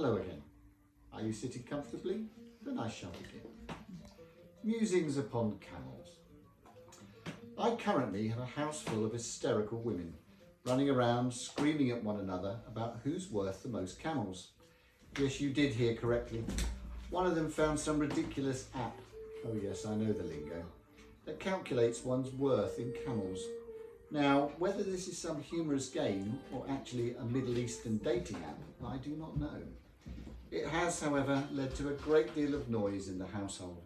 Hello again. Are you sitting comfortably? Then I shall begin. Musings upon camels. I currently have a house full of hysterical women running around screaming at one another about who's worth the most camels. Yes, you did hear correctly. One of them found some ridiculous app, oh yes, I know the lingo, that calculates one's worth in camels. Now, whether this is some humorous game or actually a Middle Eastern dating app, I do not know. It has, however, led to a great deal of noise in the household.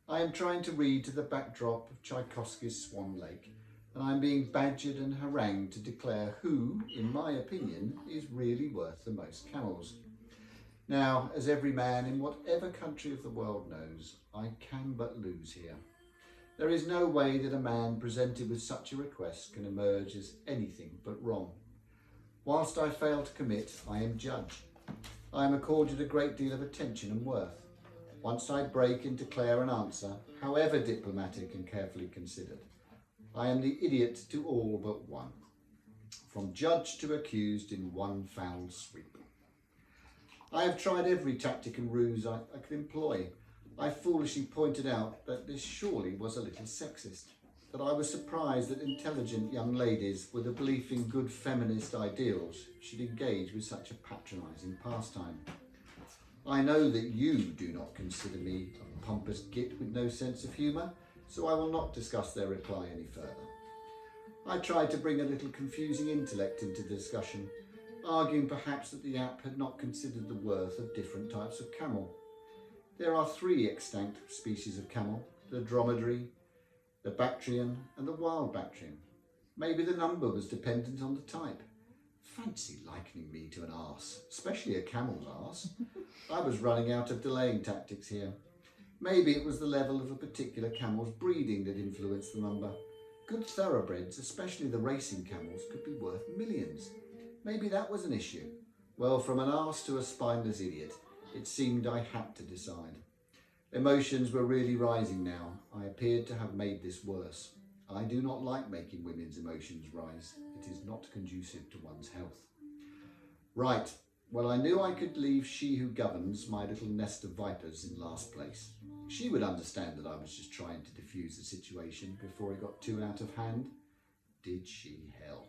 I am trying to read to the backdrop of Tchaikovsky's Swan Lake, and I am being badgered and harangued to declare who, in my opinion, is really worth the most camels. Now, as every man in whatever country of the world knows, I can but lose here. There is no way that a man presented with such a request can emerge as anything but wrong. Whilst I fail to commit, I am judge. I am accorded a great deal of attention and worth. Once I break and declare an answer, however diplomatic and carefully considered, I am the idiot to all but one. From judge to accused in one foul sweep. I have tried every tactic and ruse I could employ. I foolishly pointed out that this surely was a little sexist, that I was surprised that intelligent young ladies with a belief in good feminist ideals should engage with such a patronising pastime. I know that you do not consider me a pompous git with no sense of humour, so I will not discuss their reply any further. I tried to bring a little confusing intellect into the discussion, arguing perhaps that the app had not considered the worth of different types of camel. There are 3 extant species of camel, the dromedary, the Bactrian and the wild Bactrian. Maybe the number was dependent on the type. Fancy likening me to an arse, especially a camel's arse. I was running out of delaying tactics here. Maybe it was the level of a particular camel's breeding that influenced the number. Good thoroughbreds, especially the racing camels, could be worth millions. Maybe that was an issue. Well, from an arse to a spineless idiot, it seemed I had to decide. Emotions were really rising now. I appeared to have made this worse. I do not like making women's emotions rise. It is not conducive to one's health. Right, well, I knew I could leave she who governs, my little nest of vipers, in last place. She would understand that I was just trying to defuse the situation before it got too out of hand. Did she hell?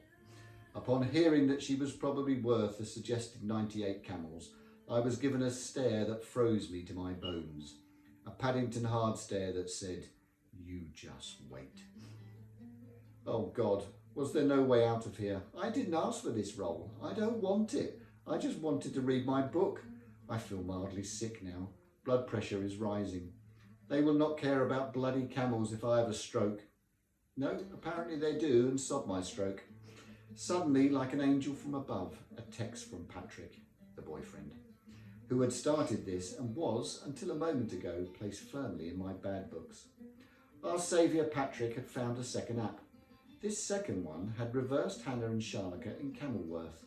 Upon hearing that she was probably worth the suggested 98 camels, I was given a stare that froze me to my bones. A Paddington hard stare that said, "You just wait." Oh God, was there no way out of here? I didn't ask for this role. I don't want it. I just wanted to read my book. I feel mildly sick now. Blood pressure is rising. They will not care about bloody camels if I have a stroke. No, apparently they do, and sod my stroke. Suddenly, like an angel from above, a text from Patrick, the boyfriend, who had started this and was, until a moment ago, placed firmly in my bad books. Our saviour Patrick had found a second app. This second one had reversed Hannah and Sharka in camel worth.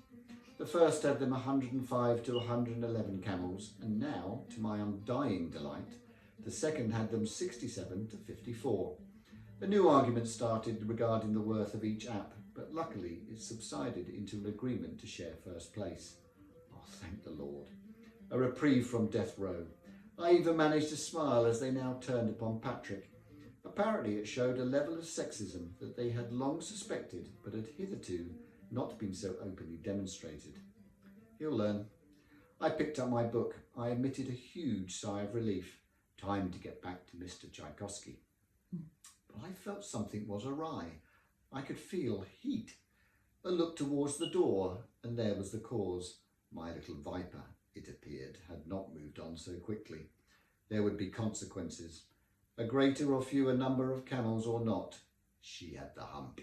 The first had them 105 to 111 camels, and now, to my undying delight, the second had them 67 to 54. A new argument started regarding the worth of each app, but luckily it subsided into an agreement to share first place. Oh, thank the Lord. A reprieve from death row. I even managed to smile as they now turned upon Patrick. Apparently it showed a level of sexism that they had long suspected but had hitherto not been so openly demonstrated. He'll learn. I picked up my book. I emitted a huge sigh of relief. Time to get back to Mr. Tchaikovsky. But I felt something was awry. I could feel heat. A look towards the door, and there was the cause. My little viper, it appeared, had not moved on so quickly. There would be consequences. A greater or fewer number of camels or not, she had the hump.